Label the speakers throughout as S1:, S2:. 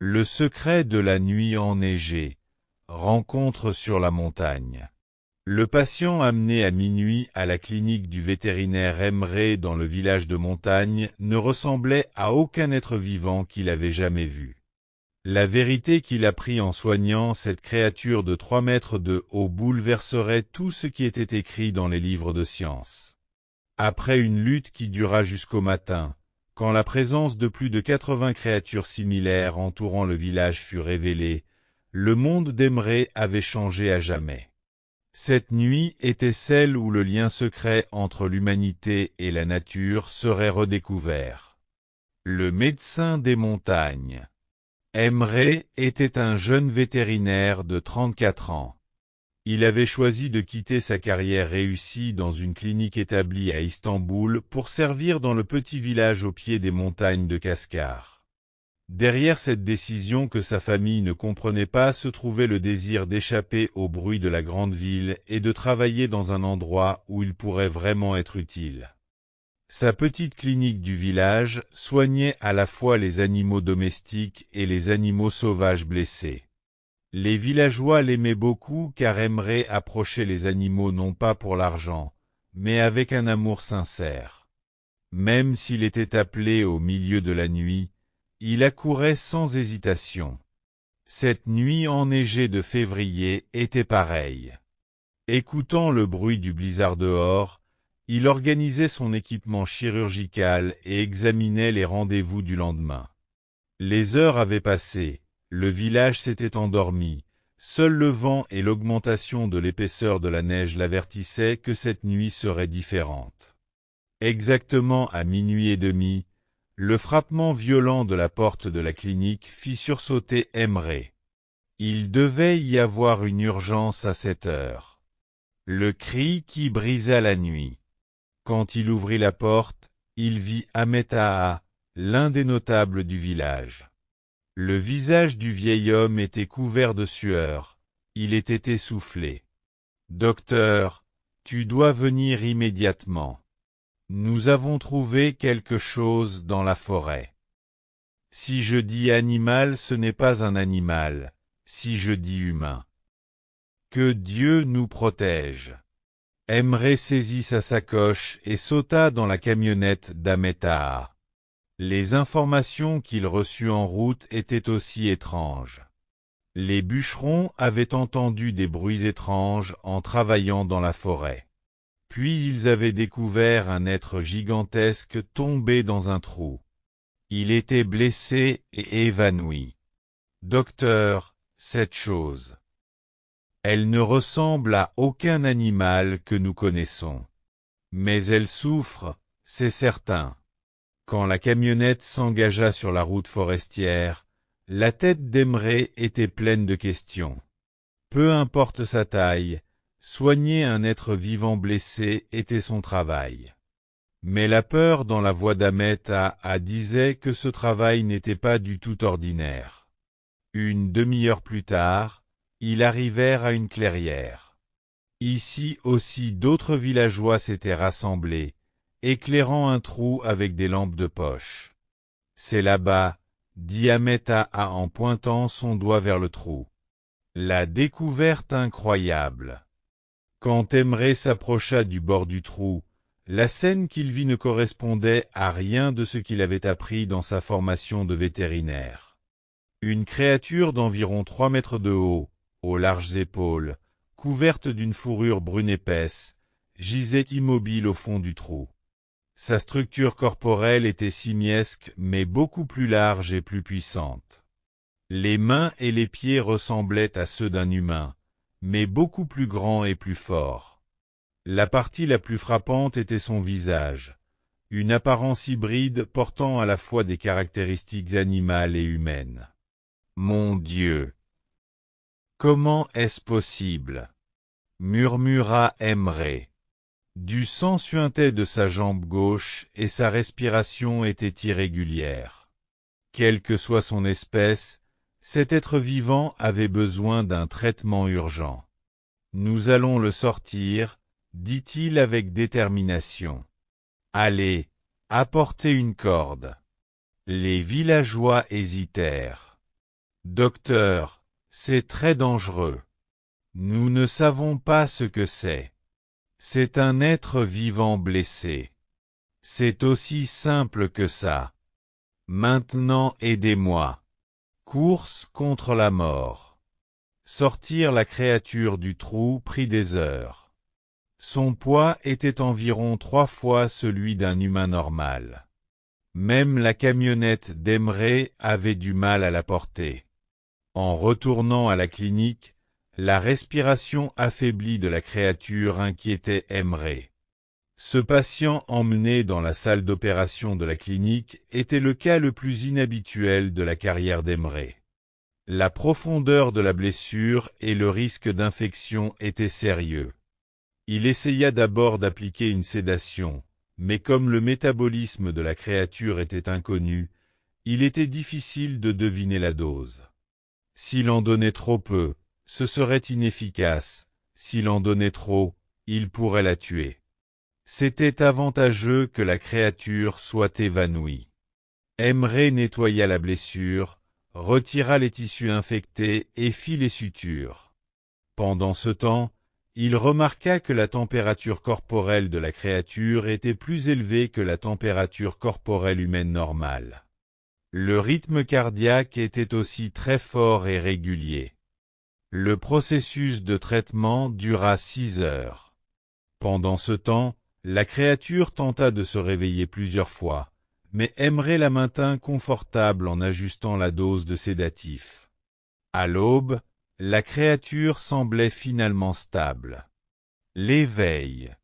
S1: Le secret de la nuit enneigée. Rencontre sur la montagne. Le patient amené à minuit à la clinique du vétérinaire Emre dans le village de montagne ne ressemblait à aucun être vivant qu'il avait jamais vu. La vérité qu'il apprit en soignant cette créature de 3 mètres de haut bouleverserait tout ce qui était écrit dans les livres de science. Après une lutte qui dura jusqu'au matin, quand la présence de plus de 80 créatures similaires entourant le village fut révélée, le monde d'Emre avait changé à jamais. Cette nuit était celle où le lien secret entre l'humanité et la nature serait redécouvert. Le médecin des montagnes. Emre était un jeune vétérinaire de 34 ans. Il avait choisi de quitter sa carrière réussie dans une clinique établie à Istanbul pour servir dans le petit village au pied des montagnes de Kaskar. Derrière cette décision que sa famille ne comprenait pas se trouvait le désir d'échapper au bruit de la grande ville et de travailler dans un endroit où il pourrait vraiment être utile. Sa petite clinique du village soignait à la fois les animaux domestiques et les animaux sauvages blessés. Les villageois l'aimaient beaucoup car Emre approchait les animaux non pas pour l'argent, mais avec un amour sincère. Même s'il était appelé au milieu de la nuit, il accourait sans hésitation. Cette nuit enneigée de février était pareille. Écoutant le bruit du blizzard dehors, il organisait son équipement chirurgical et examinait les rendez-vous du lendemain. Les heures avaient passé, le village s'était endormi, seul le vent et l'augmentation de l'épaisseur de la neige l'avertissaient que cette nuit serait différente. Exactement à 00h30, le frappement violent de la porte de la clinique fit sursauter Emre. Il devait y avoir une urgence à cette heure. Le cri qui brisa la nuit. Quand il ouvrit la porte, il vit Ahmet Ağa, l'un des notables du village. Le visage du vieil homme était couvert de sueur, il était essoufflé. « Docteur, tu dois venir immédiatement. Nous avons trouvé quelque chose dans la forêt. Si je dis animal, ce n'est pas un animal, si je dis humain. Que Dieu nous protège. » Emre saisit sa sacoche et sauta dans la camionnette d'Ahmet Ağa. Les informations qu'il reçut en route étaient aussi étranges. Les bûcherons avaient entendu des bruits étranges en travaillant dans la forêt. Puis ils avaient découvert un être gigantesque tombé dans un trou. Il était blessé et évanoui. « Docteur, cette chose. Elle ne ressemble à aucun animal que nous connaissons. Mais elle souffre, c'est certain. » Quand la camionnette s'engagea sur la route forestière, la tête d'Emre était pleine de questions. Peu importe sa taille, soigner un être vivant blessé était son travail. Mais la peur dans la voix d'Ahmet Ağa disait que ce travail n'était pas du tout ordinaire. Une demi-heure plus tard, ils arrivèrent à une clairière. Ici aussi d'autres villageois s'étaient rassemblés, éclairant un trou avec des lampes de poche. « C'est là-bas, » dit Ahmet Ağa en pointant son doigt vers le trou. La découverte incroyable. Quand Emre s'approcha du bord du trou, la scène qu'il vit ne correspondait à rien de ce qu'il avait appris dans sa formation de vétérinaire. Une créature d'environ 3 mètres de haut, aux larges épaules, couverte d'une fourrure brune épaisse, gisait immobile au fond du trou. Sa structure corporelle était simiesque mais beaucoup plus large et plus puissante. Les mains et les pieds ressemblaient à ceux d'un humain, mais beaucoup plus grands et plus forts. La partie la plus frappante était son visage, une apparence hybride portant à la fois des caractéristiques animales et humaines. « Mon Dieu! Comment est-ce possible ?» murmura Emre. Du sang suintait de sa jambe gauche et sa respiration était irrégulière. Quelle que soit son espèce, cet être vivant avait besoin d'un traitement urgent. « Nous allons le sortir, » dit-il avec détermination. « Allez, apportez une corde. » Les villageois hésitèrent. Docteur, c'est très dangereux. Nous ne savons pas ce que c'est. C'est un être vivant blessé. C'est aussi simple que ça. Maintenant aidez-moi. Course contre la mort. Sortir la créature du trou prit des heures. Son poids était environ 3 fois celui d'un humain normal. Même la camionnette d'Emre avait du mal à la porter. En retournant à la clinique, la respiration affaiblie de la créature inquiétait Emre. Ce patient emmené dans la salle d'opération de la clinique était le cas le plus inhabituel de la carrière d'Emre. La profondeur de la blessure et le risque d'infection étaient sérieux. Il essaya d'abord d'appliquer une sédation, mais comme le métabolisme de la créature était inconnu, il était difficile de deviner la dose. S'il en donnait trop peu, ce serait inefficace. S'il en donnait trop, il pourrait la tuer. C'était avantageux que la créature soit évanouie. Emre nettoya la blessure, retira les tissus infectés et fit les sutures. Pendant ce temps, il remarqua que la température corporelle de la créature était plus élevée que la température corporelle humaine normale. Le rythme cardiaque était aussi très fort et régulier. Le processus de traitement dura 6 heures. Pendant ce temps, la créature tenta de se réveiller plusieurs fois, mais Emre la maintint confortable en ajustant la dose de sédatif. À l'aube, la créature semblait finalement stable. L'éveil.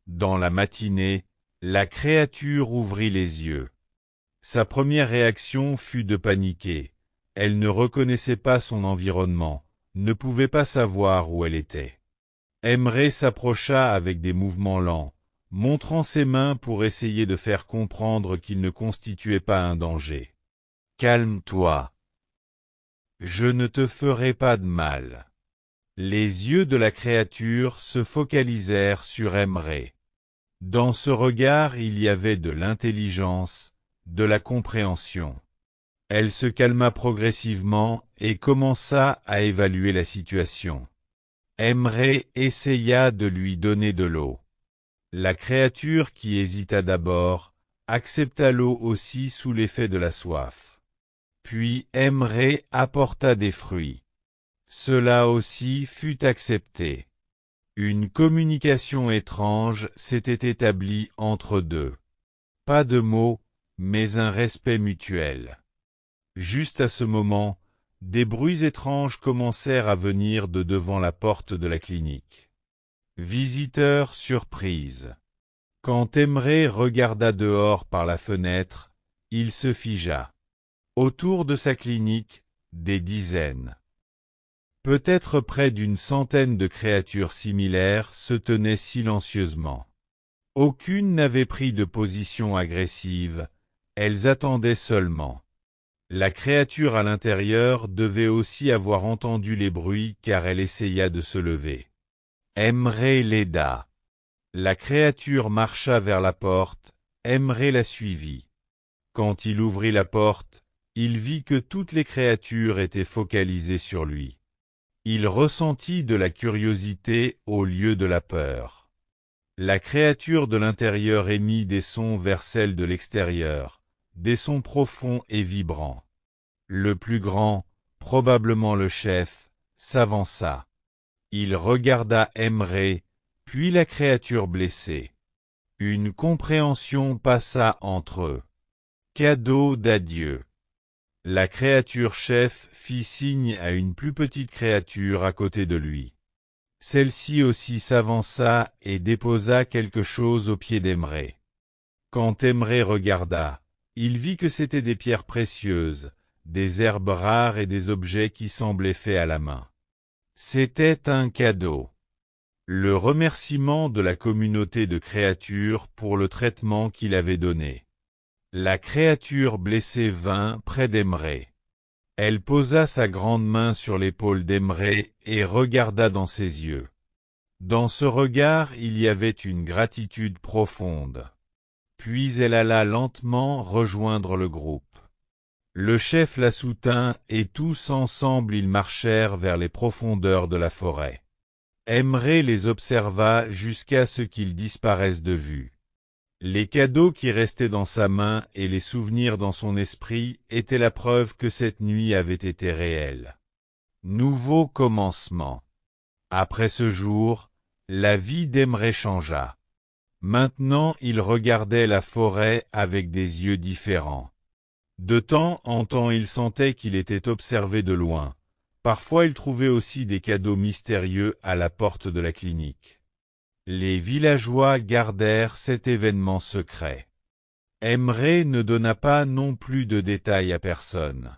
S1: Dans la matinée, la créature ouvrit les yeux. Sa première réaction fut de paniquer. Elle ne reconnaissait pas son environnement, ne pouvait pas savoir où elle était. Emre s'approcha avec des mouvements lents, montrant ses mains pour essayer de faire comprendre qu'il ne constituait pas un danger. « Calme-toi. Je ne te ferai pas de mal. » Les yeux de la créature se focalisèrent sur Emre. Dans ce regard il y avait de l'intelligence, de la compréhension. Elle se calma progressivement et commença à évaluer la situation. Emre essaya de lui donner de l'eau. La créature qui hésita d'abord, accepta l'eau aussi sous l'effet de la soif. Puis Emre apporta des fruits. Cela aussi fut accepté. Une communication étrange s'était établie entre deux. Pas de mots, mais un respect mutuel. Juste à ce moment, des bruits étranges commencèrent à venir de devant la porte de la clinique. Visiteur surprise. Quand Emre regarda dehors par la fenêtre, il se figea. Autour de sa clinique, des dizaines. Peut-être près d'une centaine de créatures similaires se tenaient silencieusement. Aucune n'avait pris de position agressive, elles attendaient seulement. La créature à l'intérieur devait aussi avoir entendu les bruits car elle essaya de se lever. Emre l'aida. La créature marcha vers la porte, Emre la suivit. Quand il ouvrit la porte, il vit que toutes les créatures étaient focalisées sur lui. Il ressentit de la curiosité au lieu de la peur. La créature de l'intérieur émit des sons vers celle de l'extérieur, des sons profonds et vibrants. Le plus grand, probablement le chef, s'avança. Il regarda Emre, puis la créature blessée. Une compréhension passa entre eux. Cadeau d'adieu. La créature chef fit signe à une plus petite créature à côté de lui. Celle-ci aussi s'avança et déposa quelque chose au pied d'Emre. Quand Emre regarda, il vit que c'étaient des pierres précieuses, des herbes rares et des objets qui semblaient faits à la main. C'était un cadeau. Le remerciement de la communauté de créatures pour le traitement qu'il avait donné. La créature blessée vint près d'Emre. Elle posa sa grande main sur l'épaule d'Emre et regarda dans ses yeux. Dans ce regard il y avait une gratitude profonde. Puis elle alla lentement rejoindre le groupe. Le chef la soutint et tous ensemble ils marchèrent vers les profondeurs de la forêt. Emré les observa jusqu'à ce qu'ils disparaissent de vue. Les cadeaux qui restaient dans sa main et les souvenirs dans son esprit étaient la preuve que cette nuit avait été réelle. Nouveau commencement. Après ce jour, la vie d'Emré changea. Maintenant il regardait la forêt avec des yeux différents. De temps en temps il sentait qu'il était observé de loin. Parfois il trouvait aussi des cadeaux mystérieux à la porte de la clinique. Les villageois gardèrent cet événement secret. Emré ne donna pas non plus de détails à personne.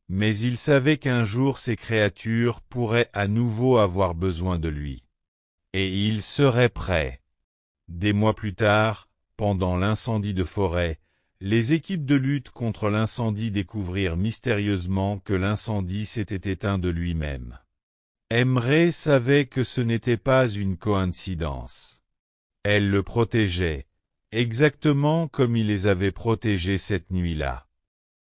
S1: Mais il savait qu'un jour ces créatures pourraient à nouveau avoir besoin de lui. Et il serait prêt. Des mois plus tard, pendant l'incendie de forêt, les équipes de lutte contre l'incendie découvrirent mystérieusement que l'incendie s'était éteint de lui-même. Emré savait que ce n'était pas une coïncidence. Elle le protégeait, exactement comme il les avait protégés cette nuit-là.